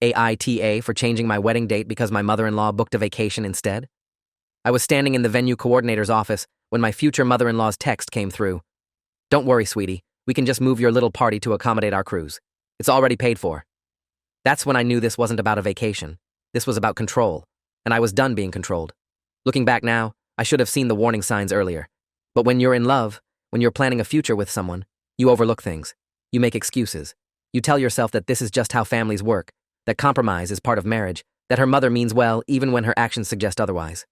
AITA for changing my wedding date because my mother-in-law booked a vacation instead? I was standing in the venue coordinator's office when my future mother-in-law's text came through. "Don't worry, sweetie. We can just move your little party to accommodate our cruise. It's already paid for." That's when I knew this wasn't about a vacation. This was about control, and I was done being controlled. Looking back now, I should have seen the warning signs earlier. But when you're in love, when you're planning a future with someone, you overlook things. You make excuses. You tell yourself that this is just how families work, that compromise is part of marriage, that her mother means well even when her actions suggest otherwise.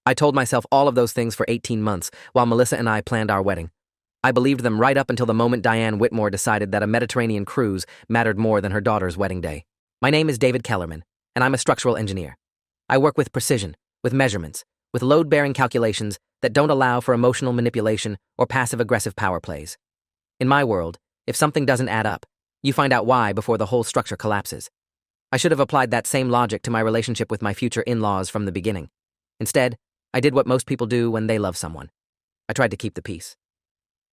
I told myself all of those things for 18 months while Melissa and I planned our wedding. I believed them right up until the moment Diane Whitmore decided that a Mediterranean cruise mattered more than her daughter's wedding day. My name is David Kellerman, and I'm a structural engineer. I work with precision, with measurements, with load-bearing calculations that don't allow for emotional manipulation or passive-aggressive power plays. In my world, if something doesn't add up, you find out why before the whole structure collapses. I should have applied that same logic to my relationship with my future in-laws from the beginning. Instead, I did what most people do when they love someone. I tried to keep the peace.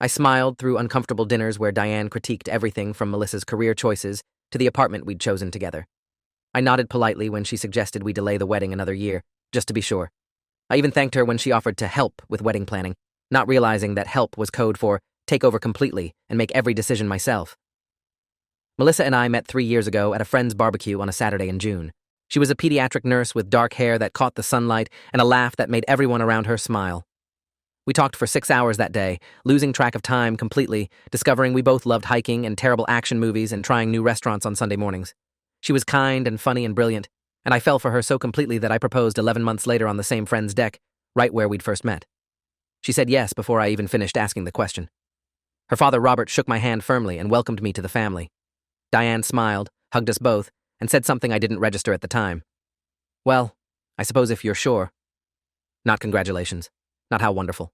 I smiled through uncomfortable dinners where Diane critiqued everything from Melissa's career choices to the apartment we'd chosen together. I nodded politely when she suggested we delay the wedding another year, just to be sure. I even thanked her when she offered to help with wedding planning, not realizing that help was code for take over completely and make every decision myself. Melissa and I met 3 years ago at a friend's barbecue on a Saturday in June. She was a pediatric nurse with dark hair that caught the sunlight and a laugh that made everyone around her smile. We talked for 6 hours that day, losing track of time completely, discovering we both loved hiking and terrible action movies and trying new restaurants on Sunday mornings. She was kind and funny and brilliant, and I fell for her so completely that I proposed 11 months later on the same friend's deck, right where we'd first met. She said yes before I even finished asking the question. Her father Robert shook my hand firmly and welcomed me to the family. Diane smiled, hugged us both, and said something I didn't register at the time. "Well, I suppose if you're sure." Not congratulations. Not how wonderful.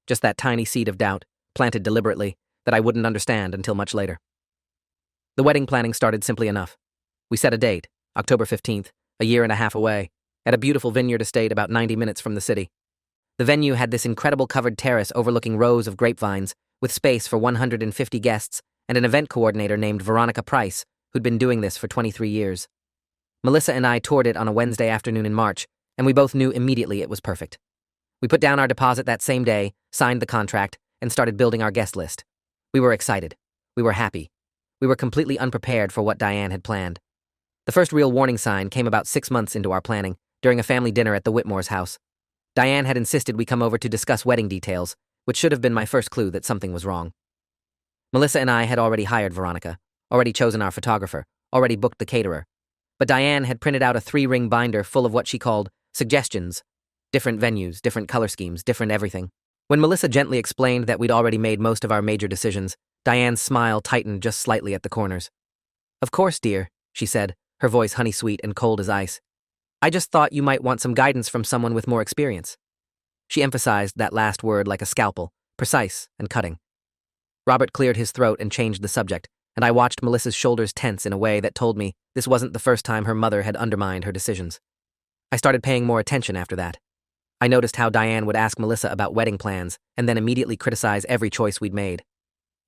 Just that tiny seed of doubt, planted deliberately, that I wouldn't understand until much later. The wedding planning started simply enough. We set a date, October 15th, a year and a half away, at a beautiful vineyard estate about 90 minutes from the city. The venue had this incredible covered terrace overlooking rows of grapevines, with space for 150 guests and an event coordinator named Veronica Price, who'd been doing this for 23 years. Melissa and I toured it on a Wednesday afternoon in March, and we both knew immediately it was perfect. We put down our deposit that same day, signed the contract, and started building our guest list. We were excited. We were happy. We were completely unprepared for what Diane had planned. The first real warning sign came about 6 months into our planning, during a family dinner at the Whitmore's house. Diane had insisted we come over to discuss wedding details, which should have been my first clue that something was wrong. Melissa and I had already hired Veronica, already chosen our photographer, already booked the caterer. But Diane had printed out a 3-ring binder full of what she called suggestions. Different venues, different color schemes, different everything. When Melissa gently explained that we'd already made most of our major decisions, Diane's smile tightened just slightly at the corners. "Of course, dear," she said, her voice honey-sweet and cold as ice. "I just thought you might want some guidance from someone with more experience." She emphasized that last word like a scalpel, precise and cutting. Robert cleared his throat and changed the subject, and I watched Melissa's shoulders tense in a way that told me this wasn't the first time her mother had undermined her decisions. I started paying more attention after that. I noticed how Diane would ask Melissa about wedding plans and then immediately criticize every choice we'd made.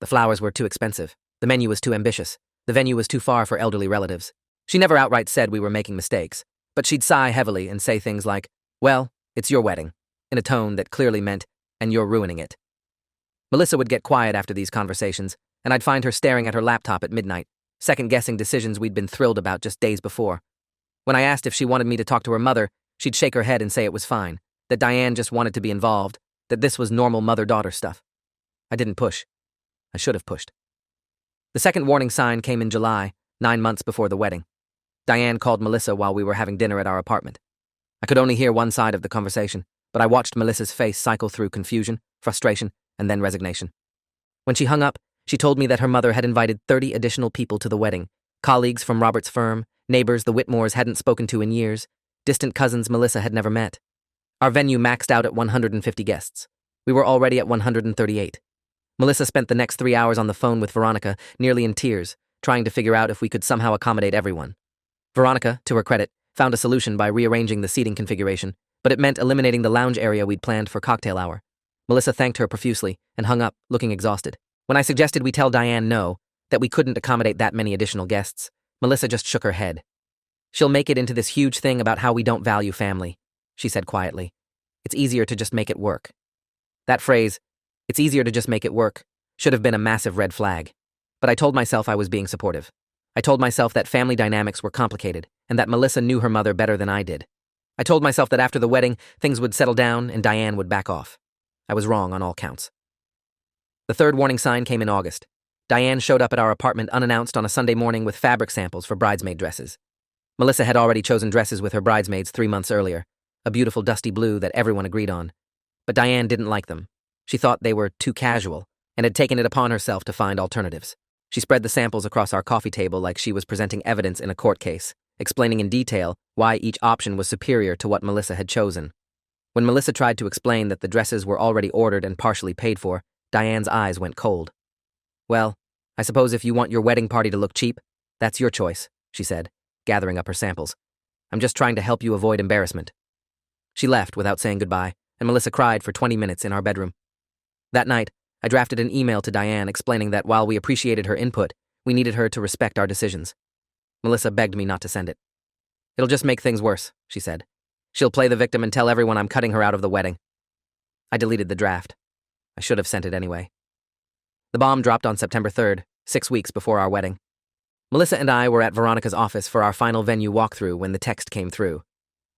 The flowers were too expensive. The menu was too ambitious. The venue was too far for elderly relatives. She never outright said we were making mistakes, but she'd sigh heavily and say things like, "Well, it's your wedding," in a tone that clearly meant, "and you're ruining it." Melissa would get quiet after these conversations, and I'd find her staring at her laptop at midnight, second-guessing decisions we'd been thrilled about just days before. When I asked if she wanted me to talk to her mother, she'd shake her head and say it was fine, that Diane just wanted to be involved, that this was normal mother-daughter stuff. I didn't push. I should have pushed. The second warning sign came in July, 9 months before the wedding. Diane called Melissa while we were having dinner at our apartment. I could only hear one side of the conversation, but I watched Melissa's face cycle through confusion, frustration, and then resignation. When she hung up, she told me that her mother had invited 30 additional people to the wedding, colleagues from Robert's firm, neighbors the Whitmores hadn't spoken to in years, distant cousins Melissa had never met. Our venue maxed out at 150 guests. We were already at 138. Melissa spent the next 3 hours on the phone with Veronica, nearly in tears, trying to figure out if we could somehow accommodate everyone. Veronica, to her credit, found a solution by rearranging the seating configuration, but it meant eliminating the lounge area we'd planned for cocktail hour. Melissa thanked her profusely and hung up, looking exhausted. When I suggested we tell Diane no, that we couldn't accommodate that many additional guests, Melissa just shook her head. She'll make it into this huge thing about how we don't value family, she said quietly. It's easier to just make it work. That phrase, it's easier to just make it work, should have been a massive red flag. But I told myself I was being supportive. I told myself that family dynamics were complicated and that Melissa knew her mother better than I did. I told myself that after the wedding, things would settle down and Diane would back off. I was wrong on all counts. The third warning sign came in August. Diane showed up at our apartment unannounced on a Sunday morning with fabric samples for bridesmaid dresses. Melissa had already chosen dresses with her bridesmaids 3 months earlier, a beautiful dusty blue that everyone agreed on. But Diane didn't like them. She thought they were too casual and had taken it upon herself to find alternatives. She spread the samples across our coffee table like she was presenting evidence in a court case, explaining in detail why each option was superior to what Melissa had chosen. When Melissa tried to explain that the dresses were already ordered and partially paid for, Diane's eyes went cold. Well, I suppose if you want your wedding party to look cheap, that's your choice, she said, gathering up her samples. I'm just trying to help you avoid embarrassment. She left without saying goodbye, and Melissa cried for 20 minutes in our bedroom. That night, I drafted an email to Diane explaining that while we appreciated her input, we needed her to respect our decisions. Melissa begged me not to send it. It'll just make things worse, she said. She'll play the victim and tell everyone I'm cutting her out of the wedding. I deleted the draft. I should have sent it anyway. The bomb dropped on September 3rd, 6 weeks before our wedding. Melissa and I were at Veronica's office for our final venue walkthrough when the text came through.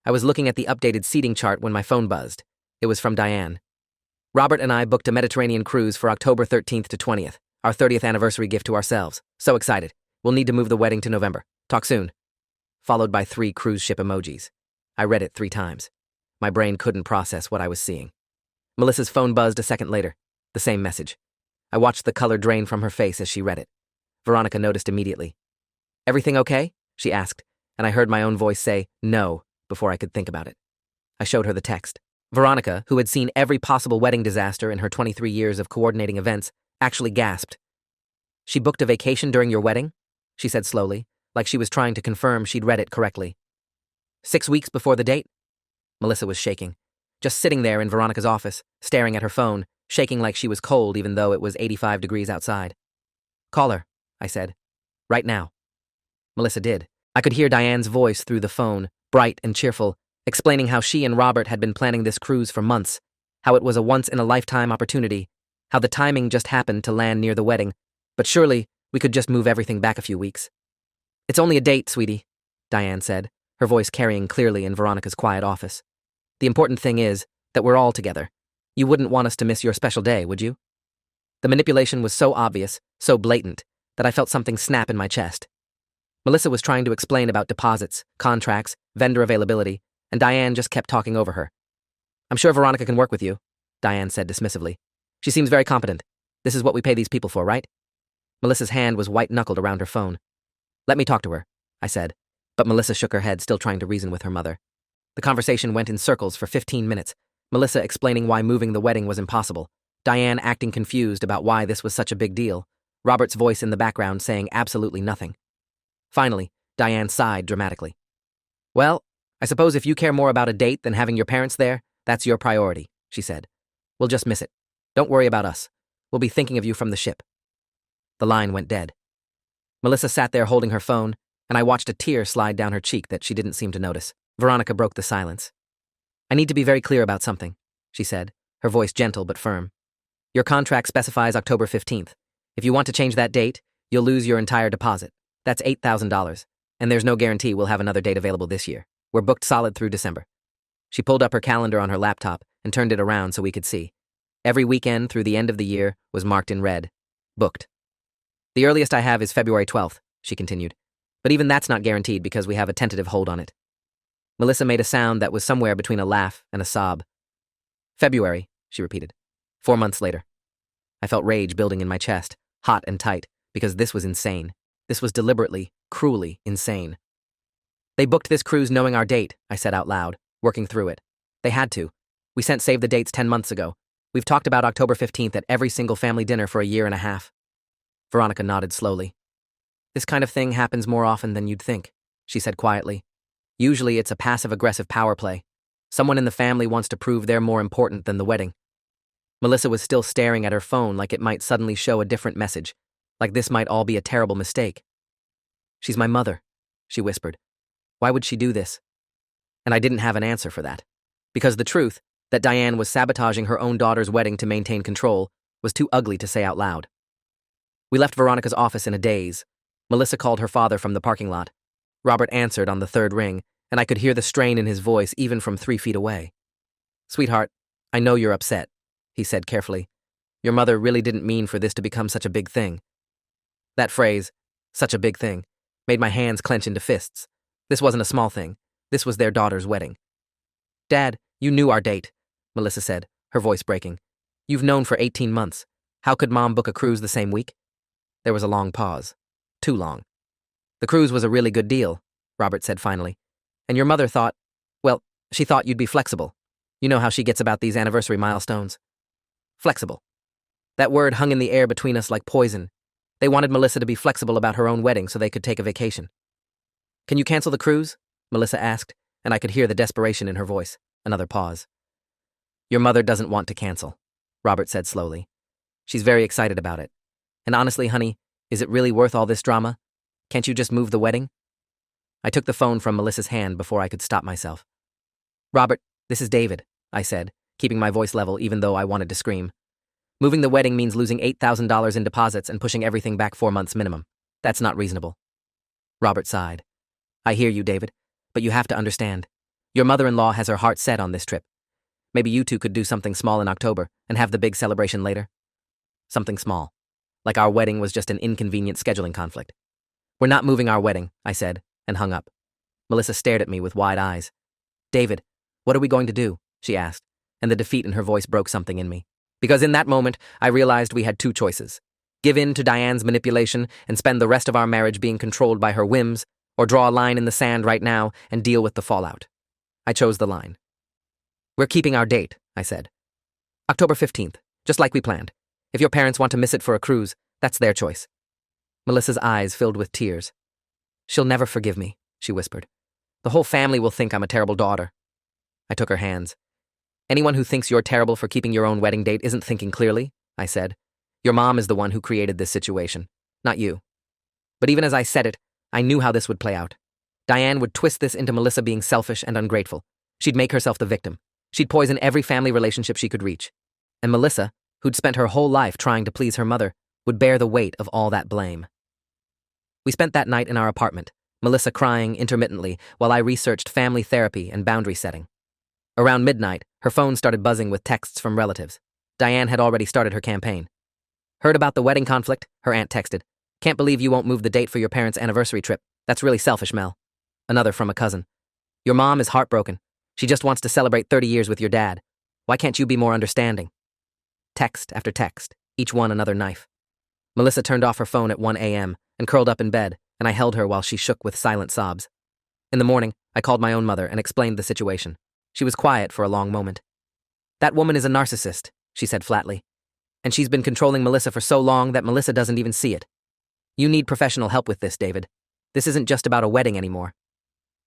I was looking at the updated seating chart when my phone buzzed. It was from Diane. Robert and I booked a Mediterranean cruise for October 13th to 20th, our 30th anniversary gift to ourselves. So excited. We'll need to move the wedding to November. Talk soon. Followed by 3 cruise ship emojis. I read it 3 times. My brain couldn't process what I was seeing. Melissa's phone buzzed a second later. The same message. I watched the color drain from her face as she read it. Veronica noticed immediately. Everything okay? She asked, and I heard my own voice say, no, before I could think about it. I showed her the text. Veronica, who had seen every possible wedding disaster in her 23 years of coordinating events, actually gasped. She booked a vacation during your wedding? She said slowly, like she was trying to confirm she'd read it correctly. 6 weeks before the date? Melissa was shaking, just sitting there in Veronica's office, staring at her phone, shaking like she was cold even though it was 85 degrees outside. Call her, I said. Right now. Melissa did. I could hear Diane's voice through the phone, bright and cheerful, explaining how she and Robert had been planning this cruise for months, how it was a once-in-a-lifetime opportunity, how the timing just happened to land near the wedding, but surely we could just move everything back a few weeks. It's only a date, sweetie, Diane said, her voice carrying clearly in Veronica's quiet office. The important thing is that we're all together. You wouldn't want us to miss your special day, would you? The manipulation was so obvious, so blatant, that I felt something snap in my chest. Melissa was trying to explain about deposits, contracts, vendor availability, and Diane just kept talking over her. I'm sure Veronica can work with you, Diane said dismissively. She seems very competent. This is what we pay these people for, right? Melissa's hand was white-knuckled around her phone. Let me talk to her, I said, but Melissa shook her head, still trying to reason with her mother. The conversation went in circles for 15 minutes, Melissa explaining why moving the wedding was impossible, Diane acting confused about why this was such a big deal, Robert's voice in the background saying absolutely nothing. Finally, Diane sighed dramatically. Well, I suppose if you care more about a date than having your parents there, that's your priority, she said. We'll just miss it. Don't worry about us. We'll be thinking of you from the ship. The line went dead. Melissa sat there holding her phone, and I watched a tear slide down her cheek that she didn't seem to notice. Veronica broke the silence. I need to be very clear about something, she said, her voice gentle but firm. Your contract specifies October 15th. If you want to change that date, you'll lose your entire deposit. That's $8,000, and there's no guarantee we'll have another date available this year. We're booked solid through December. She pulled up her calendar on her laptop and turned it around so we could see. Every weekend through the end of the year was marked in red. Booked. The earliest I have is February 12th, she continued. But even that's not guaranteed because we have a tentative hold on it. Melissa made a sound that was somewhere between a laugh and a sob. February, she repeated. 4 months later. I felt rage building in my chest, hot and tight, because this was insane. This was deliberately, cruelly insane. They booked this cruise knowing our date, I said out loud, working through it. They had to. We sent save the dates 10 months ago. We've talked about October 15th at every single family dinner for a year and a half. Veronica nodded slowly. This kind of thing happens more often than you'd think, she said quietly. Usually it's a passive-aggressive power play. Someone in the family wants to prove they're more important than the wedding. Melissa was still staring at her phone like it might suddenly show a different message, like this might all be a terrible mistake. She's my mother, she whispered. Why would she do this? And I didn't have an answer for that. Because the truth, that Diane was sabotaging her own daughter's wedding to maintain control, was too ugly to say out loud. We left Veronica's office in a daze. Melissa called her father from the parking lot. Robert answered on the third ring, and I could hear the strain in his voice even from 3 feet away. "Sweetheart, I know you're upset," he said carefully. "Your mother really didn't mean for this to become such a big thing." That phrase, "such a big thing," made my hands clench into fists. This wasn't a small thing. This was their daughter's wedding. "Dad, you knew our date," Melissa said, her voice breaking. "You've known for 18 months. How could Mom book a cruise the same week?" There was a long pause. Too long. "The cruise was a really good deal," Robert said finally. "And your mother thought, well, she thought you'd be flexible. You know how she gets about these anniversary milestones." Flexible. That word hung in the air between us like poison. They wanted Melissa to be flexible about her own wedding so they could take a vacation. "Can you cancel the cruise?" Melissa asked, and I could hear the desperation in her voice. Another pause. "Your mother doesn't want to cancel," Robert said slowly. "She's very excited about it. And honestly, honey, is it really worth all this drama? Can't you just move the wedding?" I took the phone from Melissa's hand before I could stop myself. "Robert, this is David," I said, keeping my voice level even though I wanted to scream. "Moving the wedding means losing $8,000 in deposits and pushing everything back 4 months minimum. That's not reasonable." Robert sighed. "I hear you, David, but you have to understand. Your mother-in-law has her heart set on this trip. Maybe you two could do something small in October and have the big celebration later." Something small. Like our wedding was just an inconvenient scheduling conflict. "We're not moving our wedding," I said, and hung up. Melissa stared at me with wide eyes. "David, what are we going to do?" she asked, and the defeat in her voice broke something in me. Because in that moment, I realized we had 2 choices. Give in to Diane's manipulation and spend the rest of our marriage being controlled by her whims, or draw a line in the sand right now and deal with the fallout. I chose the line. "We're keeping our date," I said. "October 15th, just like we planned. If your parents want to miss it for a cruise, that's their choice." Melissa's eyes filled with tears. "She'll never forgive me," she whispered. "The whole family will think I'm a terrible daughter." I took her hands. "Anyone who thinks you're terrible for keeping your own wedding date isn't thinking clearly," I said. "Your mom is the one who created this situation, not you." But even as I said it, I knew how this would play out. Diane would twist this into Melissa being selfish and ungrateful. She'd make herself the victim. She'd poison every family relationship she could reach. And Melissa, who'd spent her whole life trying to please her mother, would bear the weight of all that blame. We spent that night in our apartment, Melissa crying intermittently while I researched family therapy and boundary setting. Around midnight, her phone started buzzing with texts from relatives. Diane had already started her campaign. "Heard about the wedding conflict?" her aunt texted. "Can't believe you won't move the date for your parents' anniversary trip. That's really selfish, Mel." Another from a cousin. "Your mom is heartbroken. She just wants to celebrate 30 years with your dad. Why can't you be more understanding?" Text after text, each one another knife. Melissa turned off her phone at 1 a.m. and curled up in bed, and I held her while she shook with silent sobs. In the morning, I called my own mother and explained the situation. She was quiet for a long moment. "That woman is a narcissist," she said flatly. "And she's been controlling Melissa for so long that Melissa doesn't even see it. You need professional help with this, David. This isn't just about a wedding anymore."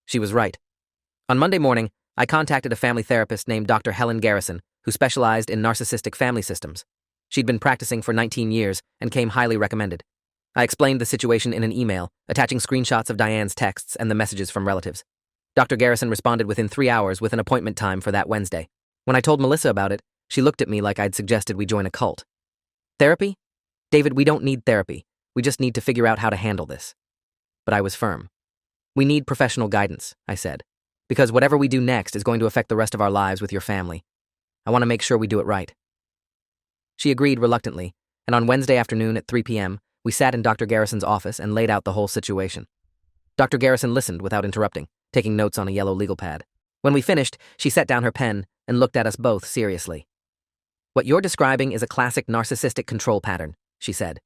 She was right. On Monday morning, I contacted a family therapist named Dr. Helen Garrison, who specialized in narcissistic family systems. She'd been practicing for 19 years and came highly recommended. I explained the situation in an email, attaching screenshots of Diane's texts and the messages from relatives. Dr. Garrison responded within 3 hours with an appointment time for that Wednesday. When I told Melissa about it, she looked at me like I'd suggested we join a cult. "Therapy? David, we don't need therapy. We just need to figure out how to handle this." But I was firm. "We need professional guidance," I said, "because whatever we do next is going to affect the rest of our lives with your family. I want to make sure we do it right." She agreed reluctantly, and on Wednesday afternoon at 3 p.m., we sat in Dr. Garrison's office and laid out the whole situation. Dr. Garrison listened without interrupting, taking notes on a yellow legal pad. When we finished, she set down her pen and looked at us both seriously. "What you're describing is a classic narcissistic control pattern," she said.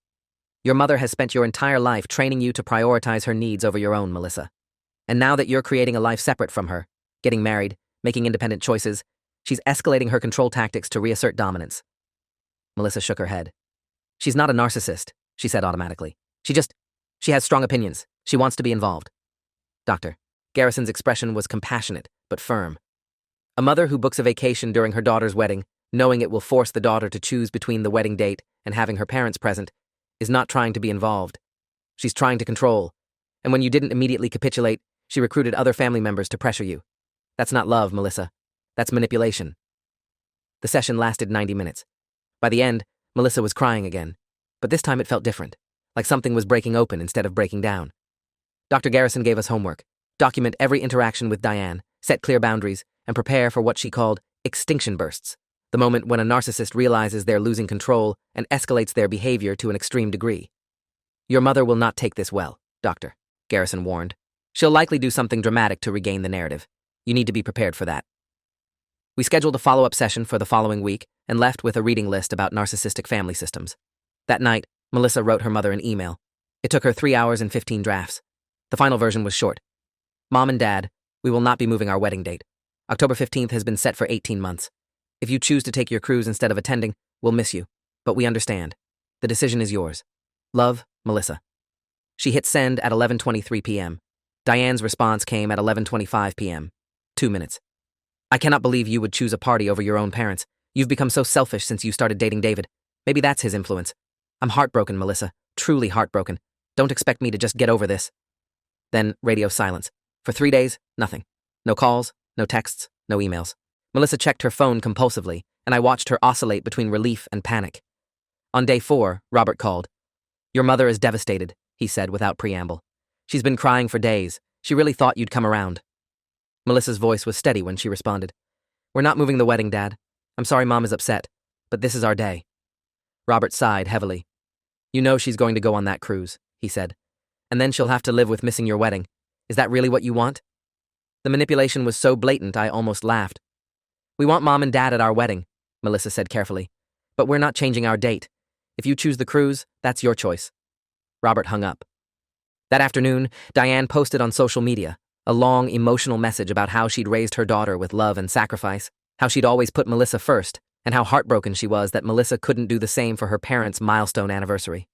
"Your mother has spent your entire life training you to prioritize her needs over your own, Melissa. And now that you're creating a life separate from her, getting married, making independent choices, she's escalating her control tactics to reassert dominance." Melissa shook her head. "She's not a narcissist," she said automatically. She has strong opinions. She wants to be involved." Dr. Garrison's expression was compassionate, but firm. "A mother who books a vacation during her daughter's wedding, knowing it will force the daughter to choose between the wedding date and having her parents present, is not trying to be involved. She's trying to control. And when you didn't immediately capitulate, She recruited other family members to pressure you. That's not love, Melissa. That's manipulation. The session lasted 90 minutes. By the end, Melissa was crying again. But this time it felt different, like something was breaking open instead of breaking down. Dr. Garrison gave us homework. Document every interaction with Diane, set clear boundaries, and prepare for what she called extinction bursts, the moment when a narcissist realizes they're losing control and escalates their behavior to an extreme degree. Your mother will not take this well, Dr. Garrison warned. She'll likely do something dramatic to regain the narrative. You need to be prepared for that. We scheduled a follow-up session for the following week and left with a reading list about narcissistic family systems. That night, Melissa wrote her mother an email. It took her 3 hours and 15 drafts. The final version was short. Mom and Dad, we will not be moving our wedding date. October 15th has been set for 18 months. If you choose to take your cruise instead of attending, we'll miss you. But we understand. The decision is yours. Love, Melissa. She hit send at 11:23 p.m. Diane's response came at 11:25 p.m. 2 minutes. I cannot believe you would choose a party over your own parents. You've become so selfish since you started dating David. Maybe that's his influence. I'm heartbroken, Melissa. Truly heartbroken. Don't expect me to just get over this. Then, radio silence. For 3 days, nothing. No calls, no texts, no emails. Melissa checked her phone compulsively, and I watched her oscillate between relief and panic. On day 4, Robert called. Your mother is devastated, he said without preamble. She's been crying for days. She really thought you'd come around. Melissa's voice was steady when she responded. We're not moving the wedding, Dad. I'm sorry Mom is upset, but this is our day. Robert sighed heavily. You know she's going to go on that cruise, he said. And then she'll have to live with missing your wedding. Is that really what you want? The manipulation was so blatant I almost laughed. We want Mom and Dad at our wedding, Melissa said carefully. But we're not changing our date. If you choose the cruise, that's your choice. Robert hung up. That afternoon, Diane posted on social media a long, emotional message about how she'd raised her daughter with love and sacrifice, how she'd always put Melissa first, and how heartbroken she was that Melissa couldn't do the same for her parents' milestone anniversary.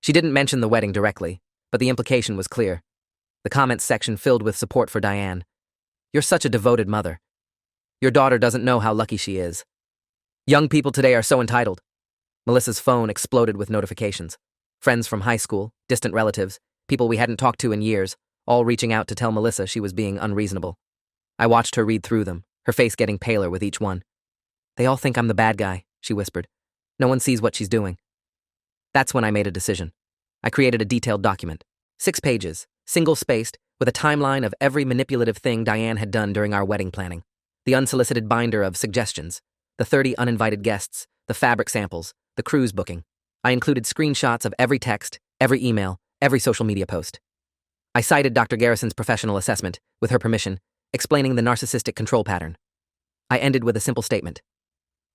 She didn't mention the wedding directly, but the implication was clear. The comments section filled with support for Diane. You're such a devoted mother. Your daughter doesn't know how lucky she is. Young people today are so entitled. Melissa's phone exploded with notifications. Friends from high school, distant relatives, people we hadn't talked to in years, all reaching out to tell Melissa she was being unreasonable. I watched her read through them, her face getting paler with each one. They all think I'm the bad guy, she whispered. No one sees what she's doing. That's when I made a decision. I created a detailed document. 6 pages, single-spaced, with a timeline of every manipulative thing Diane had done during our wedding planning. The unsolicited binder of suggestions, the 30 uninvited guests, the fabric samples, the cruise booking. I included screenshots of every text, every email, every social media post. I cited Dr. Garrison's professional assessment, with her permission, explaining the narcissistic control pattern. I ended with a simple statement.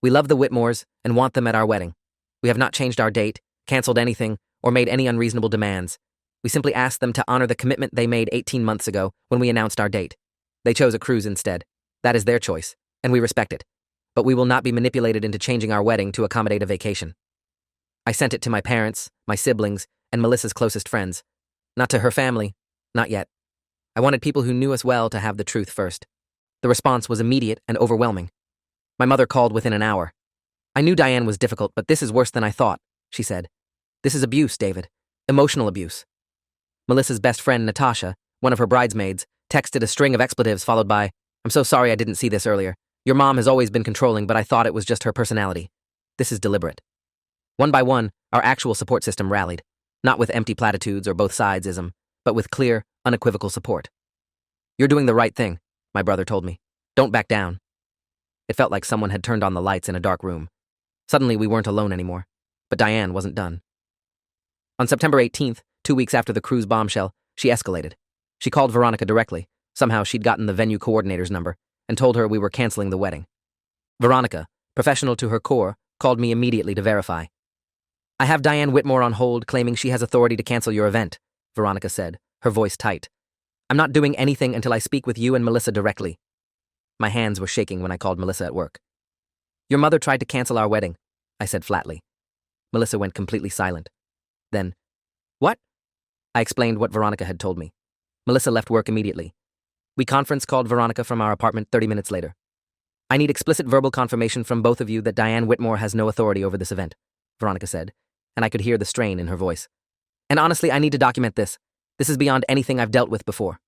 We love the Whitmores and want them at our wedding. We have not changed our date, canceled anything, or made any unreasonable demands. We simply asked them to honor the commitment they made 18 months ago when we announced our date. They chose a cruise instead. That is their choice, and we respect it. But we will not be manipulated into changing our wedding to accommodate a vacation. I sent it to my parents, my siblings, and Melissa's closest friends. Not to her family. Not yet. I wanted people who knew us well to have the truth first. The response was immediate and overwhelming. My mother called within an hour. I knew Diane was difficult, but this is worse than I thought, she said. This is abuse, David. Emotional abuse. Melissa's best friend, Natasha, one of her bridesmaids, texted a string of expletives followed by, I'm so sorry I didn't see this earlier. Your mom has always been controlling, but I thought it was just her personality. This is deliberate. One by one, our actual support system rallied, not with empty platitudes or both sides-ism, but with clear, unequivocal support. You're doing the right thing, my brother told me. Don't back down. It felt like someone had turned on the lights in a dark room. Suddenly, we weren't alone anymore. But Diane wasn't done. On September 18th, 2 weeks after the cruise bombshell, she escalated. She called Veronica directly. Somehow she'd gotten the venue coordinator's number and told her we were canceling the wedding. Veronica, professional to her core, called me immediately to verify. I have Diane Whitmore on hold claiming she has authority to cancel your event, Veronica said, her voice tight. I'm not doing anything until I speak with you and Melissa directly. My hands were shaking when I called Melissa at work. Your mother tried to cancel our wedding, I said flatly. Melissa went completely silent. Then, what? I explained what Veronica had told me. Melissa left work immediately. We conference called Veronica from our apartment 30 minutes later. I need explicit verbal confirmation from both of you that Diane Whitmore has no authority over this event, Veronica said, and I could hear the strain in her voice. And honestly, I need to document this. This is beyond anything I've dealt with before.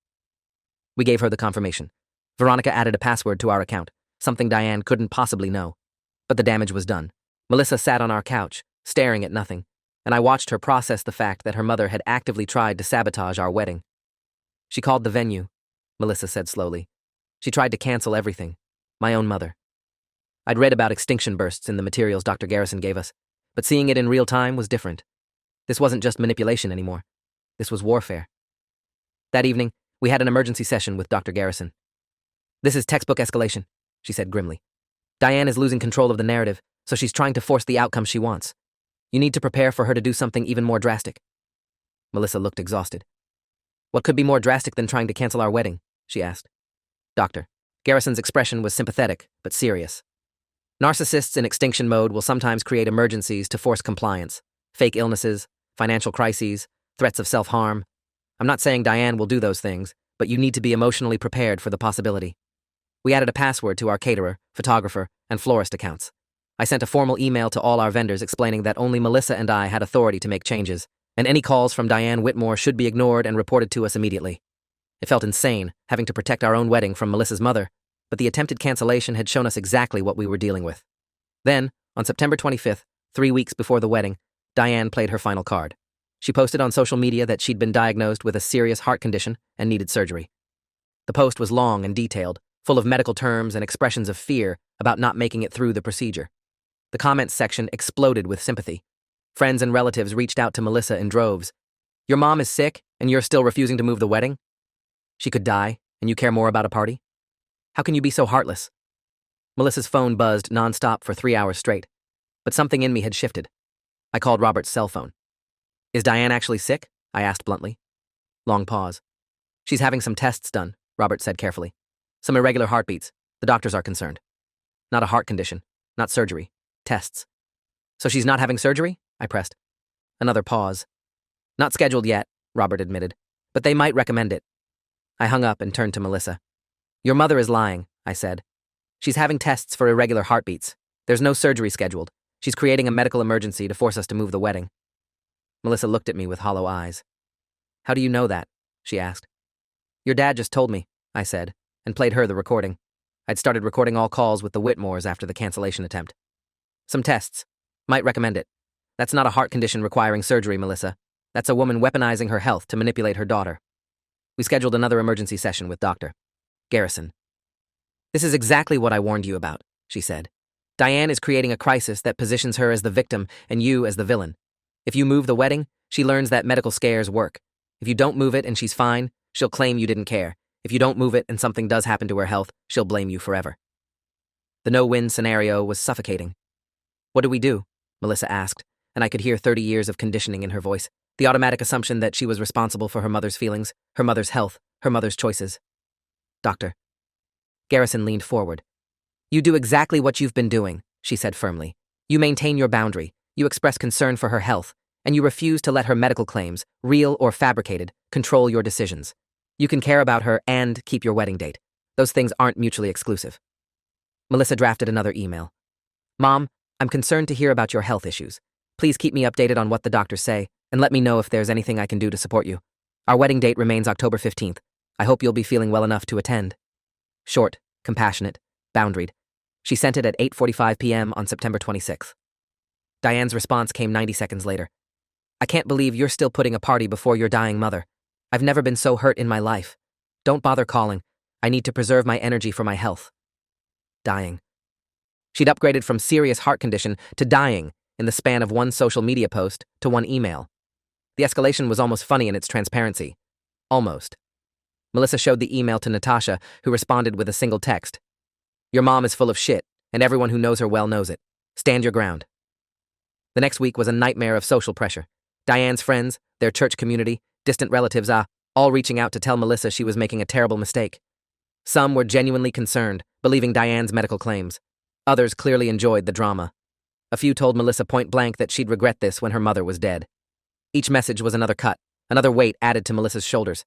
We gave her the confirmation. Veronica added a password to our account, something Diane couldn't possibly know. But the damage was done. Melissa sat on our couch, staring at nothing, and I watched her process the fact that her mother had actively tried to sabotage our wedding. She called the venue, Melissa said slowly. She tried to cancel everything. My own mother. I'd read about extinction bursts in the materials Dr. Garrison gave us, but seeing it in real time was different. This wasn't just manipulation anymore. This was warfare. That evening, we had an emergency session with Dr. Garrison. This is textbook escalation, she said grimly. Diane is losing control of the narrative, so she's trying to force the outcome she wants. You need to prepare for her to do something even more drastic. Melissa looked exhausted. What could be more drastic than trying to cancel our wedding? She asked. Dr. Garrison's expression was sympathetic, but serious. Narcissists in extinction mode will sometimes create emergencies to force compliance. Fake illnesses, financial crises, threats of self-harm. I'm not saying Diane will do those things, but you need to be emotionally prepared for the possibility. We added a password to our caterer, photographer, and florist accounts. I sent a formal email to all our vendors explaining that only Melissa and I had authority to make changes, and any calls from Diane Whitmore should be ignored and reported to us immediately. It felt insane, having to protect our own wedding from Melissa's mother, but the attempted cancellation had shown us exactly what we were dealing with. Then, on September 25th, 3 weeks before the wedding, Diane played her final card. She posted on social media that she'd been diagnosed with a serious heart condition and needed surgery. The post was long and detailed, full of medical terms and expressions of fear about not making it through the procedure. The comments section exploded with sympathy. Friends and relatives reached out to Melissa in droves. Your mom is sick, and you're still refusing to move the wedding? She could die, and you care more about a party? How can you be so heartless? Melissa's phone buzzed nonstop for 3 hours straight, but something in me had shifted. I called Robert's cell phone. Is Diane actually sick? I asked bluntly. Long pause. She's having some tests done, Robert said carefully. Some irregular heartbeats. The doctors are concerned. Not a heart condition, not surgery. Tests. So she's not having surgery? I pressed. Another pause. Not scheduled yet, Robert admitted, but they might recommend it. I hung up and turned to Melissa. Your mother is lying, I said. She's having tests for irregular heartbeats. There's no surgery scheduled. She's creating a medical emergency to force us to move the wedding. Melissa looked at me with hollow eyes. How do you know that? She asked. Your dad just told me, I said, and played her the recording. I'd started recording all calls with the Whitmores after the cancellation attempt. Some tests. Might recommend it. That's not a heart condition requiring surgery, Melissa. That's a woman weaponizing her health to manipulate her daughter. We scheduled another emergency session with Dr. Garrison. This is exactly what I warned you about, she said. Diane is creating a crisis that positions her as the victim and you as the villain. If you move the wedding, she learns that medical scares work. If you don't move it and she's fine, she'll claim you didn't care. If you don't move it and something does happen to her health, she'll blame you forever. The no-win scenario was suffocating. What do we do? Melissa asked, and I could hear 30 years of conditioning in her voice, the automatic assumption that she was responsible for her mother's feelings, her mother's health, her mother's choices. Doctor. Garrison leaned forward. You do exactly what you've been doing, she said firmly. You maintain your boundary, you express concern for her health, and you refuse to let her medical claims, real or fabricated, control your decisions. You can care about her and keep your wedding date. Those things aren't mutually exclusive. Melissa drafted another email. Mom, I'm concerned to hear about your health issues. Please keep me updated on what the doctors say, and let me know if there's anything I can do to support you. Our wedding date remains October 15th. I hope you'll be feeling well enough to attend. Short, compassionate, boundaried. She sent it at 8:45 p.m. on September 26th. Diane's response came 90 seconds later. I can't believe you're still putting a party before your dying mother. I've never been so hurt in my life. Don't bother calling. I need to preserve my energy for my health. Dying. She'd upgraded from serious heart condition to dying in the span of one social media post to one email. The escalation was almost funny in its transparency. Almost. Melissa showed the email to Natasha, who responded with a single text. Your mom is full of shit, and everyone who knows her well knows it. Stand your ground. The next week was a nightmare of social pressure. Diane's friends, their church community, distant relatives, all reaching out to tell Melissa she was making a terrible mistake. Some were genuinely concerned, believing Diane's medical claims. Others clearly enjoyed the drama. A few told Melissa point blank that she'd regret this when her mother was dead. Each message was another cut, another weight added to Melissa's shoulders.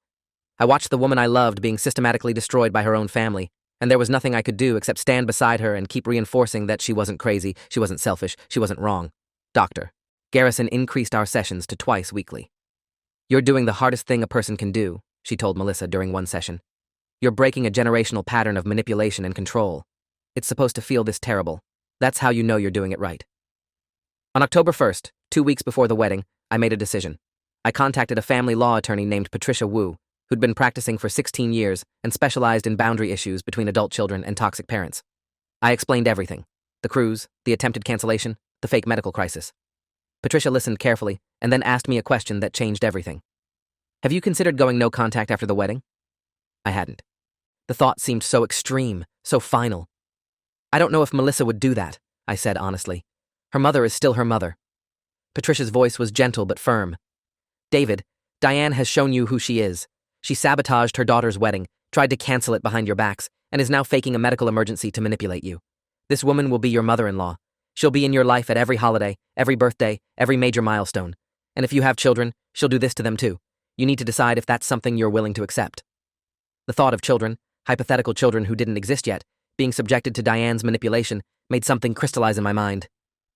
I watched the woman I loved being systematically destroyed by her own family, and there was nothing I could do except stand beside her and keep reinforcing that she wasn't crazy, she wasn't selfish, she wasn't wrong. Dr. Garrison increased our sessions to twice weekly. You're doing the hardest thing a person can do, she told Melissa during one session. You're breaking a generational pattern of manipulation and control. It's supposed to feel this terrible. That's how you know you're doing it right. On October 1st, 2 weeks before the wedding, I made a decision. I contacted a family law attorney named Patricia Wu, who'd been practicing for 16 years and specialized in boundary issues between adult children and toxic parents. I explained everything: the cruise, the attempted cancellation, the fake medical crisis. Patricia listened carefully and then asked me a question that changed everything. Have you considered going no contact after the wedding? I hadn't. The thought seemed so extreme, so final. I don't know if Melissa would do that, I said honestly. Her mother is still her mother. Patricia's voice was gentle but firm. David, Diane has shown you who she is. She sabotaged her daughter's wedding, tried to cancel it behind your backs, and is now faking a medical emergency to manipulate you. This woman will be your mother-in-law. She'll be in your life at every holiday, every birthday, every major milestone. And if you have children, she'll do this to them too. You need to decide if that's something you're willing to accept. The thought of children, hypothetical children who didn't exist yet, being subjected to Diane's manipulation made something crystallize in my mind.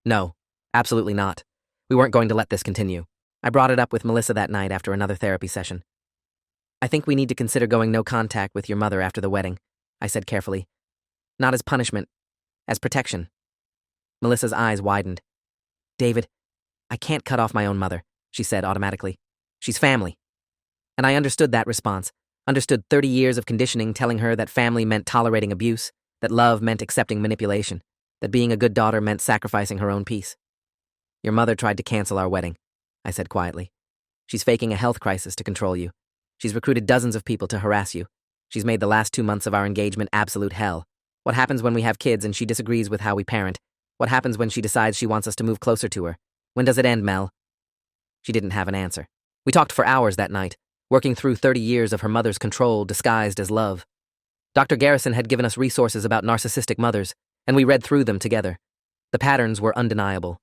No, absolutely not. We weren't going to let this continue. I brought it up with Melissa that night after another therapy session. I think we need to consider going no contact with your mother after the wedding, I said carefully. Not as punishment, as protection. Melissa's eyes widened. David, I can't cut off my own mother, she said automatically. She's family. And I understood that response, understood 30 years of conditioning telling her that family meant tolerating abuse, that love meant accepting manipulation, that being a good daughter meant sacrificing her own peace. Your mother tried to cancel our wedding, I said quietly. She's faking a health crisis to control you. She's recruited dozens of people to harass you. She's made the last 2 months of our engagement absolute hell. What happens when we have kids and she disagrees with how we parent? What happens when she decides she wants us to move closer to her? When does it end, Mel? She didn't have an answer. We talked for hours that night, working through 30 years of her mother's control disguised as love. Dr. Garrison had given us resources about narcissistic mothers, and we read through them together. The patterns were undeniable.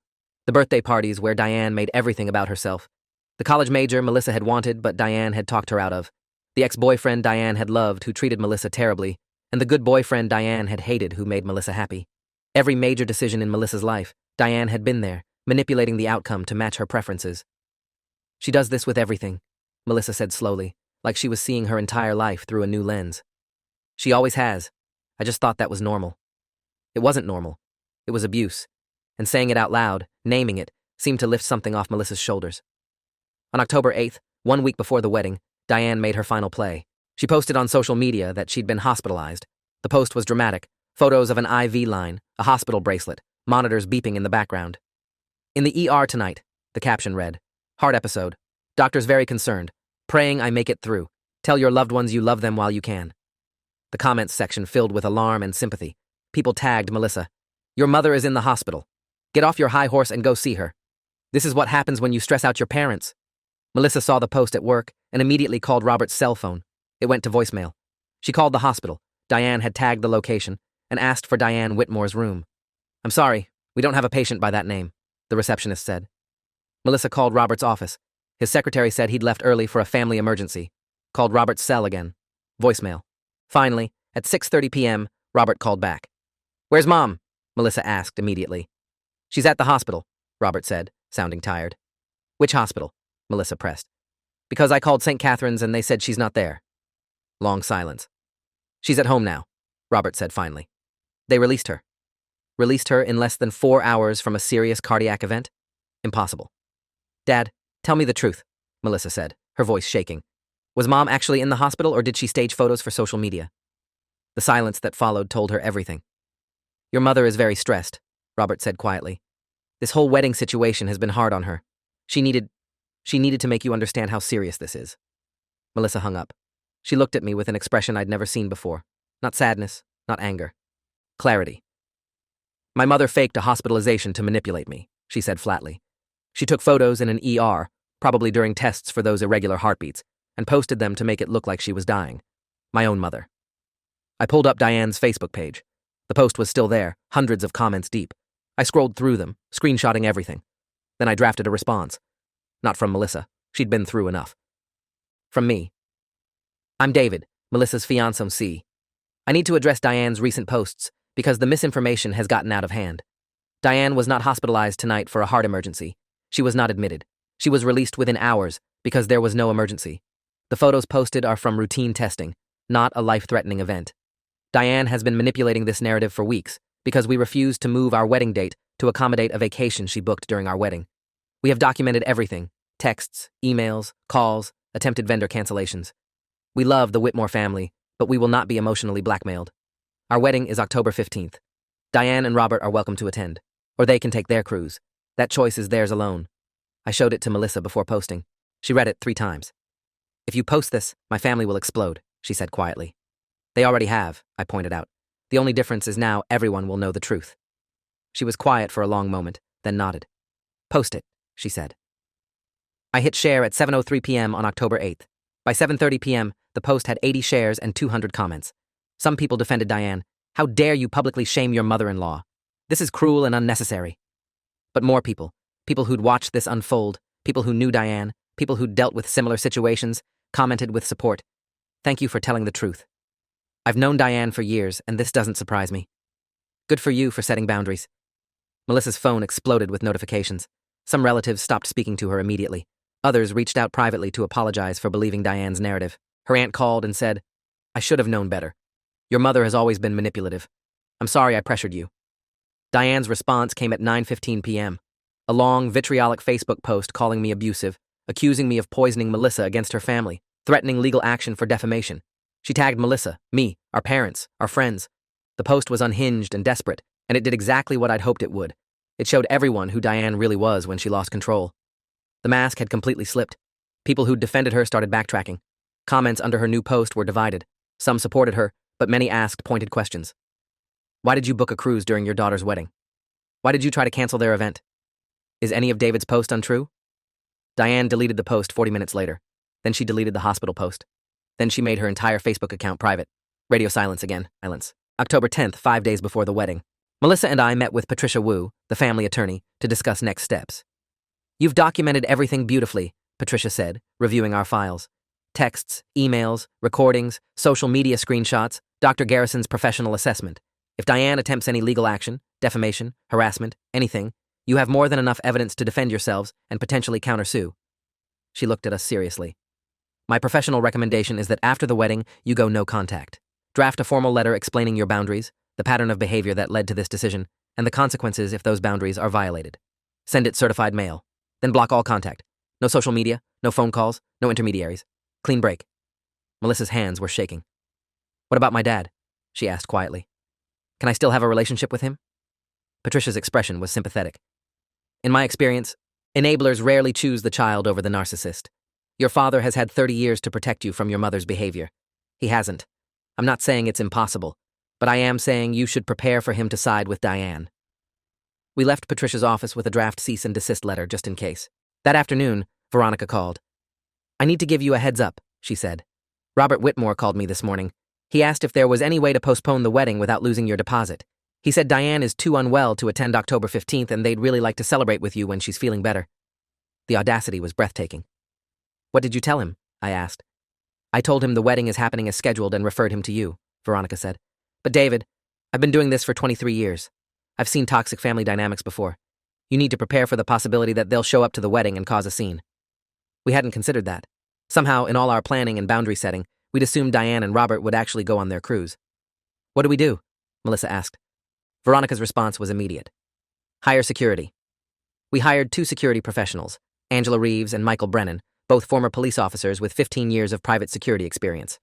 The birthday parties where Diane made everything about herself. The college major Melissa had wanted but Diane had talked her out of. The ex-boyfriend Diane had loved who treated Melissa terribly, and the good boyfriend Diane had hated who made Melissa happy. Every major decision in Melissa's life, Diane had been there, manipulating the outcome to match her preferences. She does this with everything, Melissa said slowly, like she was seeing her entire life through a new lens. She always has. I just thought that was normal. It wasn't normal. It was abuse. And saying it out loud, naming it, seemed to lift something off Melissa's shoulders. On October 8th, 1 week before the wedding, Diane made her final play. She posted on social media that she'd been hospitalized. The post was dramatic. Photos of an IV line, a hospital bracelet, monitors beeping in the background. In the ER tonight, the caption read, "Heart episode. Doctors very concerned. Praying I make it through. Tell your loved ones you love them while you can." The comments section filled with alarm and sympathy. People tagged Melissa. "Your mother is in the hospital. Get off your high horse and go see her. This is what happens when you stress out your parents." Melissa saw the post at work and immediately called Robert's cell phone. It went to voicemail. She called the hospital. Diane had tagged the location and asked for Diane Whitmore's room. "I'm sorry, we don't have a patient by that name," the receptionist said. Melissa called Robert's office. His secretary said he'd left early for a family emergency. Called Robert's cell again. Voicemail. Finally, at 6:30 p.m., Robert called back. "Where's Mom?" Melissa asked immediately. "She's at the hospital," Robert said, sounding tired. "Which hospital?" Melissa pressed. "Because I called St. Catherine's and they said she's not there." Long silence. "She's at home now," Robert said finally. "They released her." Released her in less than 4 hours from a serious cardiac event? Impossible. "Dad, tell me the truth," Melissa said, her voice shaking. "Was Mom actually in the hospital or did she stage photos for social media?" The silence that followed told her everything. "Your mother is very stressed," Robert said quietly. "This whole wedding situation has been hard on her. She needed to make you understand how serious this is." Melissa hung up. She looked at me with an expression I'd never seen before. Not sadness, not anger. Clarity. "My mother faked a hospitalization to manipulate me," she said flatly. "She took photos in an ER, probably during tests for those irregular heartbeats, and posted them to make it look like she was dying. My own mother." I pulled up Diane's Facebook page. The post was still there, hundreds of comments deep. I scrolled through them, screenshotting everything. Then I drafted a response. Not from Melissa. She'd been through enough. From me. "I'm David, Melissa's fiancé. I need to address Diane's recent posts because the misinformation has gotten out of hand. Diane was not hospitalized tonight for a heart emergency. She was not admitted. She was released within hours because there was no emergency. The photos posted are from routine testing. not a life-threatening event. Diane has been manipulating this narrative for weeks because we refused to move our wedding date to accommodate a vacation she booked during our wedding. We have documented everything: texts, emails, calls, attempted vendor cancellations. We love the Whitmore family, but we will not be emotionally blackmailed. Our wedding is October 15th. Diane and Robert are welcome to attend, or they can take their cruise. That choice is theirs alone. I showed it to Melissa before posting. She read it 3 times. If you post this, my family will explode, she said quietly. They already have, I pointed out. The only difference is now everyone will know the truth. She was quiet for a long moment, then nodded. Post it, she said. I hit share at 7:03 p.m. on October 8th. By 7:30 p.m., the post had 80 shares and 200 comments. Some people defended Diane. How dare you publicly shame your mother-in-law? This is cruel and unnecessary. But more people who'd watched this unfold, people who knew Diane, people who'd dealt with similar situations, commented with support. Thank you for telling the truth. I've known Diane for years, and this doesn't surprise me. Good for you for setting boundaries. Melissa's phone exploded with notifications. Some relatives stopped speaking to her immediately. Others reached out privately to apologize for believing Diane's narrative. Her aunt called and said, I should have known better. Your mother has always been manipulative. I'm sorry I pressured you. Diane's response came at 9:15 p.m. A long, vitriolic Facebook post calling me abusive, accusing me of poisoning Melissa against her family, threatening legal action for defamation. She tagged Melissa, me, our parents, our friends. The post was unhinged and desperate, and it did exactly what I'd hoped it would. It showed everyone who Diane really was when she lost control. The mask had completely slipped. People who'd defended her started backtracking. Comments under her new post were divided. Some supported her, but many asked pointed questions. Why did you book a cruise during your daughter's wedding? Why did you try to cancel their event? Is any of David's post untrue? Diane deleted the post 40 minutes later. Then she deleted the hospital post. Then she made her entire Facebook account private. Radio silence again. Silence. October 10th, 5 days before the wedding. Melissa and I met with Patricia Wu, the family attorney, to discuss next steps. You've documented everything beautifully, Patricia said, reviewing our files. Texts, emails, recordings, social media screenshots, Dr. Garrison's professional assessment. If Diane attempts any legal action, defamation, harassment, anything, you have more than enough evidence to defend yourselves and potentially countersue. She looked at us seriously. My professional recommendation is that after the wedding, you go no contact. Draft a formal letter explaining your boundaries, the pattern of behavior that led to this decision, and the consequences if those boundaries are violated. Send it certified mail. Then block all contact. No social media, no phone calls, no intermediaries. Clean break. Melissa's hands were shaking. What about my dad? She asked quietly. Can I still have a relationship with him? Patricia's expression was sympathetic. In my experience, enablers rarely choose the child over the narcissist. Your father has had 30 years to protect you from your mother's behavior. He hasn't. I'm not saying it's impossible, but I am saying you should prepare for him to side with Diane. We left Patricia's office with a draft cease and desist letter just in case. That afternoon, Veronica called. I need to give you a heads up, she said. Robert Whitmore called me this morning. He asked if there was any way to postpone the wedding without losing your deposit. He said Diane is too unwell to attend October 15th and they'd really like to celebrate with you when she's feeling better. The audacity was breathtaking. What did you tell him? I asked. I told him the wedding is happening as scheduled and referred him to you, Veronica said. But David, I've been doing this for 23 years. I've seen toxic family dynamics before. You need to prepare for the possibility that they'll show up to the wedding and cause a scene. We hadn't considered that. Somehow, in all our planning and boundary setting, we'd assumed Diane and Robert would actually go on their cruise. What do we do? Melissa asked. Veronica's response was immediate. Hire security. We hired 2 security professionals, Angela Reeves and Michael Brennan, both former police officers with 15 years of private security experience.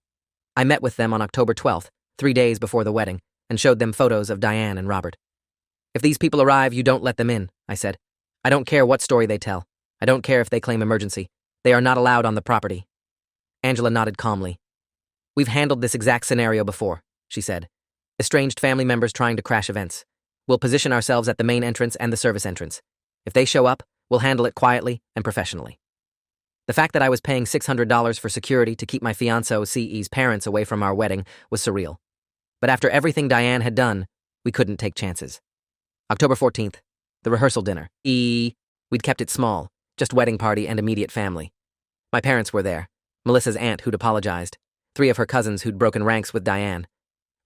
I met with them on October 12th, 3 days before the wedding, and showed them photos of Diane and Robert. If these people arrive, you don't let them in, I said. I don't care what story they tell. I don't care if they claim emergency. They are not allowed on the property. Angela nodded calmly. We've handled this exact scenario before, she said. Estranged family members trying to crash events. We'll position ourselves at the main entrance and the service entrance. If they show up, we'll handle it quietly and professionally. The fact that I was paying $600 for security to keep my fiancé CE's parents away from our wedding was surreal. But after everything Diane had done, we couldn't take chances. October 14th, the rehearsal dinner. We'd kept it small, just wedding party and immediate family. My parents were there, Melissa's aunt who'd apologized, 3 of her cousins who'd broken ranks with Diane.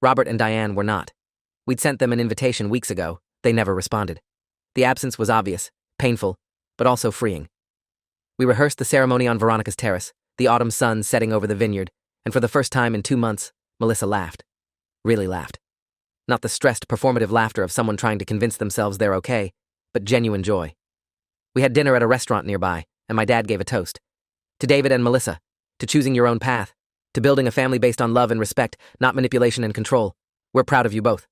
Robert and Diane were not. We'd sent them an invitation weeks ago. They never responded. The absence was obvious, painful, but also freeing. We rehearsed the ceremony on Veronica's terrace, the autumn sun setting over the vineyard, And for the first time in 2 months, Melissa laughed. Really laughed. Not the stressed, performative laughter of someone trying to convince themselves they're okay, but genuine joy. We had dinner at a restaurant nearby, and my dad gave a toast. To David and Melissa, to choosing your own path, to building a family based on love and respect, not manipulation and control. We're proud of you both.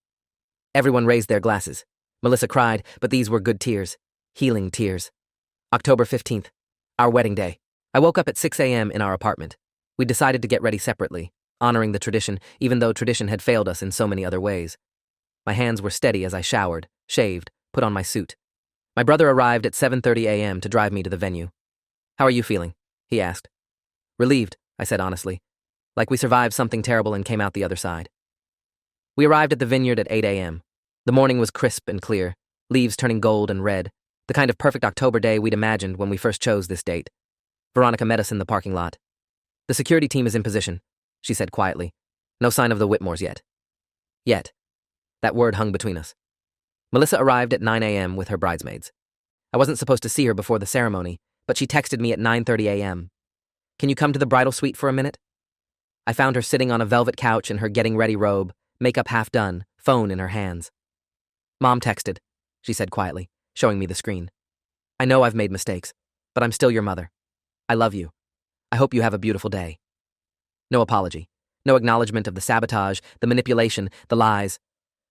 Everyone raised their glasses. Melissa cried, but these were good tears. Healing tears. October 15th, our wedding day. I woke up at 6 a.m. in our apartment. We decided to get ready separately, honoring the tradition, even though tradition had failed us in so many other ways. My hands were steady as I showered, shaved, put on my suit. My brother arrived at 7:30 a.m. to drive me to the venue. "How are you feeling?" he asked. "Relieved," I said honestly, like we survived something terrible and came out the other side. We arrived at the vineyard at 8 a.m. The morning was crisp and clear, leaves turning gold and red, the kind of perfect October day we'd imagined when we first chose this date. Veronica met us in the parking lot. "The security team is in position," she said quietly. "No sign of the Whitmores yet." Yet. That word hung between us. Melissa arrived at 9 a.m. with her bridesmaids. I wasn't supposed to see her before the ceremony, but she texted me at 9:30 a.m. "Can you come to the bridal suite for a minute?" I found her sitting on a velvet couch in her getting-ready robe, makeup half done, phone in her hands. "Mom texted," she said quietly, showing me the screen. "I know I've made mistakes, but I'm still your mother. I love you. I hope you have a beautiful day." No apology. No acknowledgement of the sabotage, the manipulation, the lies.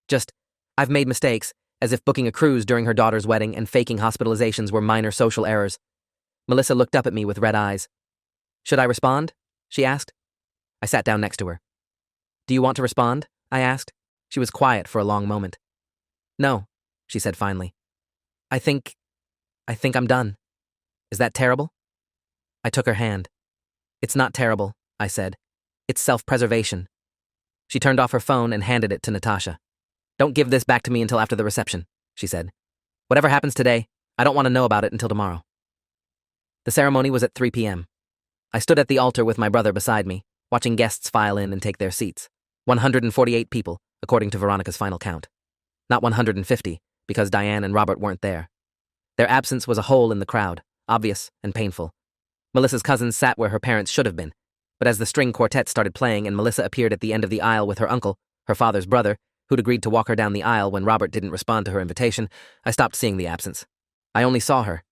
Just, "I've made mistakes," as if booking a cruise during her daughter's wedding and faking hospitalizations were minor social errors. Melissa looked up at me with red eyes. "Should I respond?" she asked. I sat down next to her. "Do you want to respond?" I asked. She was quiet for a long moment. "No," she said finally. I think I'm done. Is that terrible?" I took her hand. "It's not terrible," I said. "It's self-preservation." She turned off her phone and handed it to Natasha. "Don't give this back to me until after the reception," she said. "Whatever happens today, I don't want to know about it until tomorrow." The ceremony was at 3 p.m. I stood at the altar with my brother beside me, watching guests file in and take their seats. 148 people, according to Veronica's final count. Not 150, because Diane and Robert weren't there. Their absence was a hole in the crowd, obvious and painful. Melissa's cousins sat where her parents should have been, but as the string quartet started playing and Melissa appeared at the end of the aisle with her uncle, her father's brother, who'd agreed to walk her down the aisle when Robert didn't respond to her invitation, I stopped seeing the absence. I only saw her.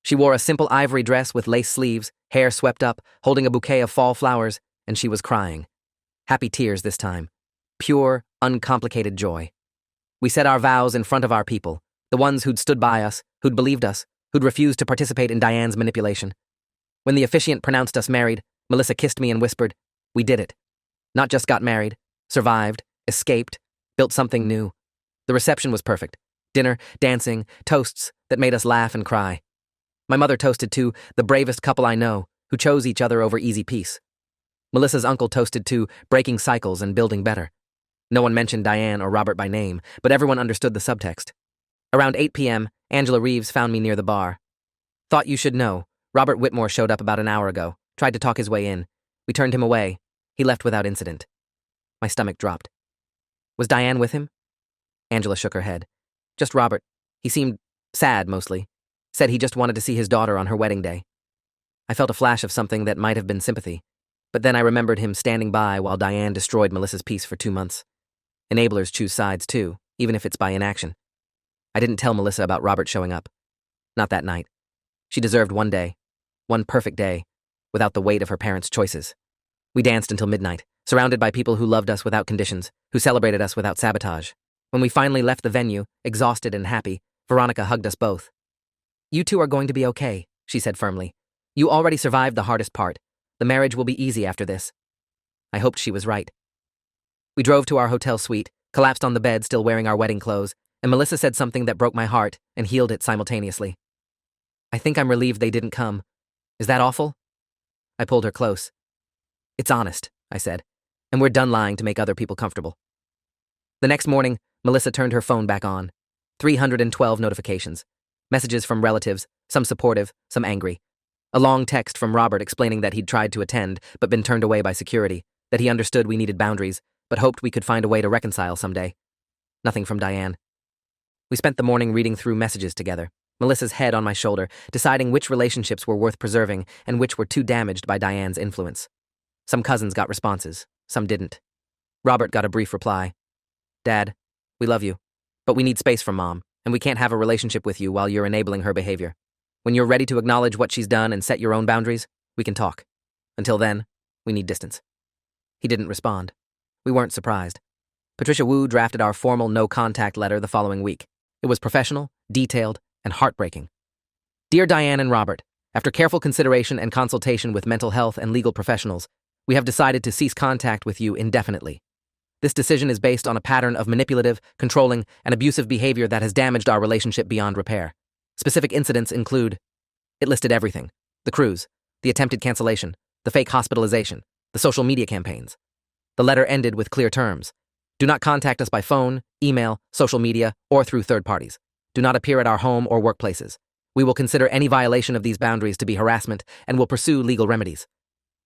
She wore a simple ivory dress with lace sleeves, hair swept up, holding a bouquet of fall flowers, and she was crying. Happy tears this time. Pure, uncomplicated joy. We said our vows in front of our people, the ones who'd stood by us, who'd believed us, who'd refused to participate in Diane's manipulation. When the officiant pronounced us married, Melissa kissed me and whispered, "We did it. Not just got married, survived, escaped, built something new." The reception was perfect. Dinner, dancing, toasts that made us laugh and cry. My mother toasted to the bravest couple I know, who chose each other over easy peace. Melissa's uncle toasted to breaking cycles and building better. No one mentioned Diane or Robert by name, but everyone understood the subtext. Around 8 p.m., Angela Reeves found me near the bar. "Thought you should know. Robert Whitmore showed up about an hour ago, tried to talk his way in. We turned him away. He left without incident." My stomach dropped. "Was Diane with him?" Angela shook her head. "Just Robert. He seemed sad, mostly. Said he just wanted to see his daughter on her wedding day." I felt a flash of something that might have been sympathy, but then I remembered him standing by while Diane destroyed Melissa's peace for 2 months. Enablers choose sides too, even if it's by inaction. I didn't tell Melissa about Robert showing up. Not that night. She deserved one day, one perfect day, without the weight of her parents' choices. We danced until midnight, surrounded by people who loved us without conditions, who celebrated us without sabotage. When we finally left the venue, exhausted and happy, Veronica hugged us both. "You two are going to be okay," she said firmly. "You already survived the hardest part. The marriage will be easy after this." I hoped she was right. We drove to our hotel suite, collapsed on the bed still wearing our wedding clothes, and Melissa said something that broke my heart and healed it simultaneously. "I think I'm relieved they didn't come. Is that awful?" I pulled her close. "It's honest," I said, "and we're done lying to make other people comfortable." The next morning, Melissa turned her phone back on. 312 notifications. Messages from relatives, some supportive, some angry. A long text from Robert explaining that he'd tried to attend but been turned away by security, that he understood we needed boundaries, but hoped we could find a way to reconcile someday. Nothing from Diane. We spent the morning reading through messages together, Melissa's head on my shoulder, deciding which relationships were worth preserving and which were too damaged by Diane's influence. Some cousins got responses, some didn't. Robert got a brief reply. Dad, we love you, but we need space from Mom, and we can't have a relationship with you while you're enabling her behavior. When you're ready to acknowledge what she's done and set your own boundaries, we can talk. Until then, we need distance. He didn't respond. We weren't surprised. Patricia Wu drafted our formal no-contact letter the following week. It was professional, detailed, and heartbreaking. Dear Diane and Robert, after careful consideration and consultation with mental health and legal professionals, we have decided to cease contact with you indefinitely. This decision is based on a pattern of manipulative, controlling, and abusive behavior that has damaged our relationship beyond repair. Specific incidents include... It listed everything. The cruise, the attempted cancellation, the fake hospitalization, the social media campaigns. The letter ended with clear terms. Do not contact us by phone, email, social media, or through third parties. Do not appear at our home or workplaces. We will consider any violation of these boundaries to be harassment and will pursue legal remedies.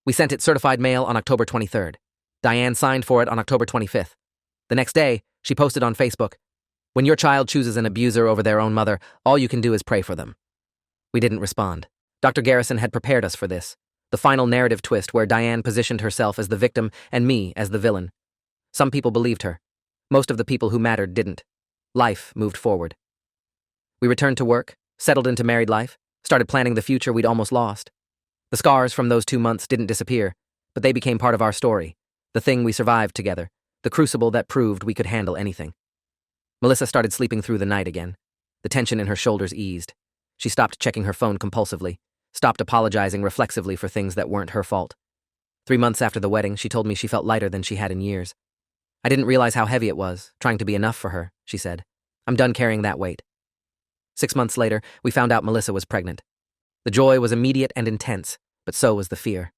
We sent it certified mail on October 23rd. Diane signed for it on October 25th. The next day, she posted on Facebook, "When your child chooses an abuser over their own mother, all you can do is pray for them." We didn't respond. Dr. Garrison had prepared us for this, the final narrative twist where Diane positioned herself as the victim and me as the villain. Some people believed her. Most of the people who mattered didn't. Life moved forward. We returned to work, settled into married life, started planning the future we'd almost lost. The scars from those 2 months didn't disappear, but they became part of our story, the thing we survived together, the crucible that proved we could handle anything. Melissa started sleeping through the night again. The tension in her shoulders eased. She stopped checking her phone compulsively, stopped apologizing reflexively for things that weren't her fault. 3 months after the wedding, she told me she felt lighter than she had in years. I didn't realize how heavy it was, trying to be enough for her, she said. I'm done carrying that weight. 6 months later, we found out Melissa was pregnant. The joy was immediate and intense, but so was the fear.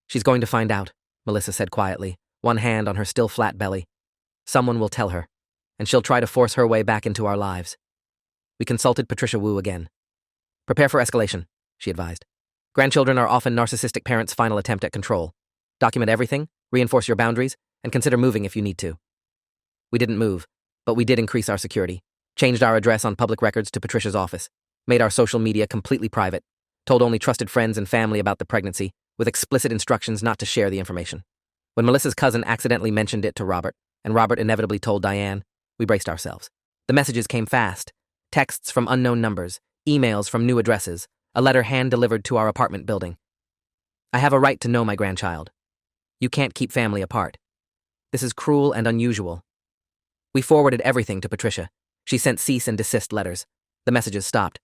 She's going to find out, Melissa said quietly, one hand on her still flat belly. Someone will tell her, and she'll try to force her way back into our lives. We consulted Patricia Wu again. Prepare for escalation, she advised. Grandchildren are often narcissistic parents' final attempt at control. Document everything, reinforce your boundaries, and consider moving if you need to. We didn't move, but we did increase our security, changed our address on public records to Patricia's office, made our social media completely private, told only trusted friends and family about the pregnancy, with explicit instructions not to share the information. When Melissa's cousin accidentally mentioned it to Robert, and Robert inevitably told Diane, we braced ourselves. The messages came fast. Texts from unknown numbers, emails from new addresses, a letter hand-delivered to our apartment building. I have a right to know my grandchild. You can't keep family apart. This is cruel and unusual. We forwarded everything to Patricia. She sent cease and desist letters. The messages stopped.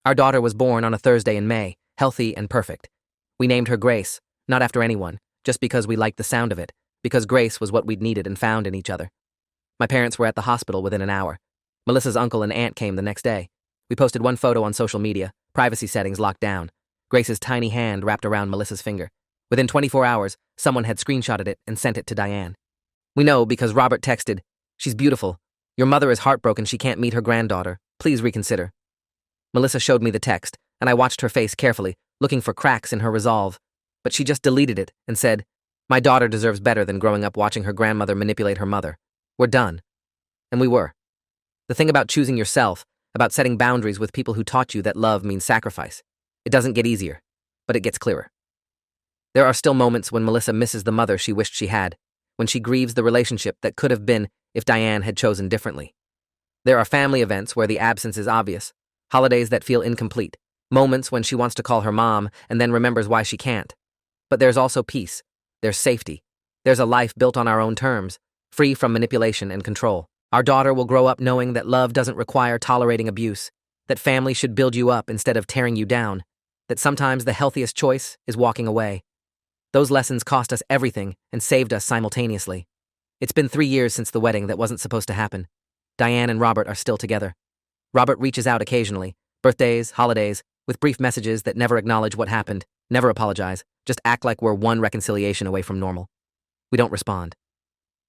Our daughter was born on a Thursday in May, healthy and perfect. We named her Grace, not after anyone, just because we liked the sound of it, because Grace was what we'd needed and found in each other. My parents were at the hospital within an hour. Melissa's uncle and aunt came the next day. We posted one photo on social media, privacy settings locked down. Grace's tiny hand wrapped around Melissa's finger. Within 24 hours, someone had screenshotted it and sent it to Diane. We know because Robert texted, "She's beautiful. Your mother is heartbroken she can't meet her granddaughter. Please reconsider." Melissa showed me the text, and I watched her face carefully, looking for cracks in her resolve. But she just deleted it and said, "My daughter deserves better than growing up watching her grandmother manipulate her mother. We're done." And we were. The thing about choosing yourself, about setting boundaries with people who taught you that love means sacrifice, it doesn't get easier, but it gets clearer. There are still moments when Melissa misses the mother she wished she had, when she grieves the relationship that could have been if Diane had chosen differently. There are family events where the absence is obvious, holidays that feel incomplete, moments when she wants to call her mom and then remembers why she can't. But there's also peace, there's safety, there's a life built on our own terms, free from manipulation and control. Our daughter will grow up knowing that love doesn't require tolerating abuse, that family should build you up instead of tearing you down, that sometimes the healthiest choice is walking away. Those lessons cost us everything and saved us simultaneously. It's been 3 years since the wedding that wasn't supposed to happen. Diane and Robert are still together. Robert reaches out occasionally, birthdays, holidays, with brief messages that never acknowledge what happened, never apologize, just act like we're one reconciliation away from normal. We don't respond.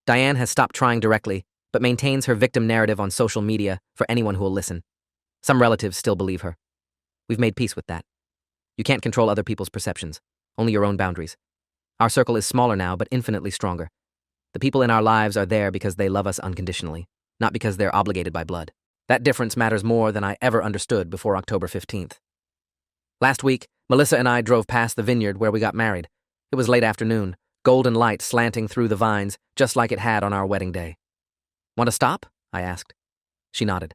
Diane has stopped trying directly, but maintains her victim narrative on social media for anyone who will listen. Some relatives still believe her. We've made peace with that. You can't control other people's perceptions, only your own boundaries. Our circle is smaller now, but infinitely stronger. The people in our lives are there because they love us unconditionally, not because they're obligated by blood. That difference matters more than I ever understood before October 15th. Last week, Melissa and I drove past the vineyard where we got married. It was late afternoon, golden light slanting through the vines, just like it had on our wedding day. Want to stop? I asked. She nodded.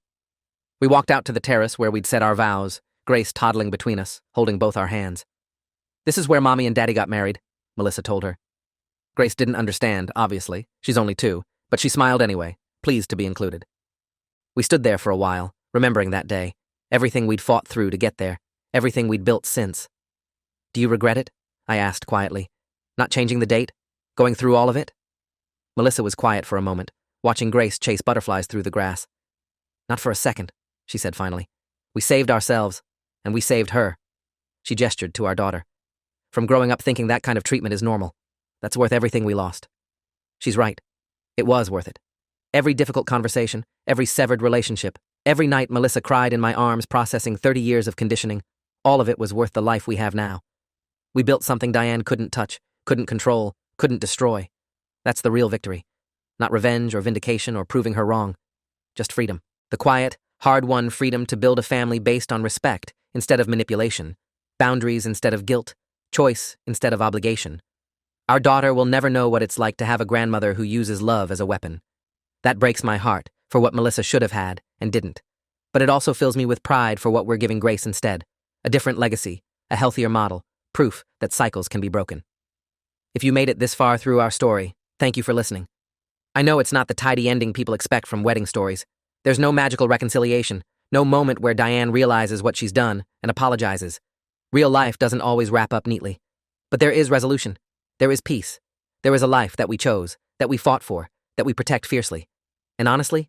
We walked out to the terrace where we'd said our vows, Grace toddling between us, holding both our hands. This is where Mommy and Daddy got married, Melissa told her. Grace didn't understand, obviously. She's only 2, but she smiled anyway, pleased to be included. We stood there for a while, remembering that day, everything we'd fought through to get there, everything we'd built since. Do you regret it? I asked quietly. Not changing the date? Going through all of it? Melissa was quiet for a moment, watching Grace chase butterflies through the grass. Not for a second, she said finally. We saved ourselves, and we saved her. She gestured to our daughter. From growing up thinking that kind of treatment is normal. That's worth everything we lost. She's right. It was worth it. Every difficult conversation, every severed relationship, every night Melissa cried in my arms processing 30 years of conditioning, all of it was worth the life we have now. We built something Diane couldn't touch, couldn't control, couldn't destroy. That's the real victory. Not revenge or vindication or proving her wrong. Just freedom. The quiet, hard-won freedom to build a family based on respect instead of manipulation, boundaries instead of guilt, choice instead of obligation. Our daughter will never know what it's like to have a grandmother who uses love as a weapon. That breaks my heart for what Melissa should have had and didn't. But it also fills me with pride for what we're giving Grace instead. A different legacy, a healthier model, proof that cycles can be broken. If you made it this far through our story, thank you for listening. I know it's not the tidy ending people expect from wedding stories. There's no magical reconciliation, no moment where Diane realizes what she's done and apologizes. Real life doesn't always wrap up neatly. But there is resolution. There is peace. There is a life that we chose, that we fought for, that we protect fiercely. And honestly,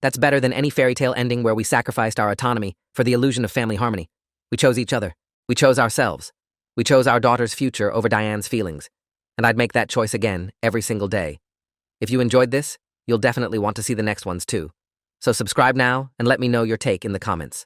that's better than any fairy tale ending where we sacrificed our autonomy for the illusion of family harmony. We chose each other. We chose ourselves. We chose our daughter's future over Diane's feelings. And I'd make that choice again every single day. If you enjoyed this, you'll definitely want to see the next ones too. So subscribe now and let me know your take in the comments.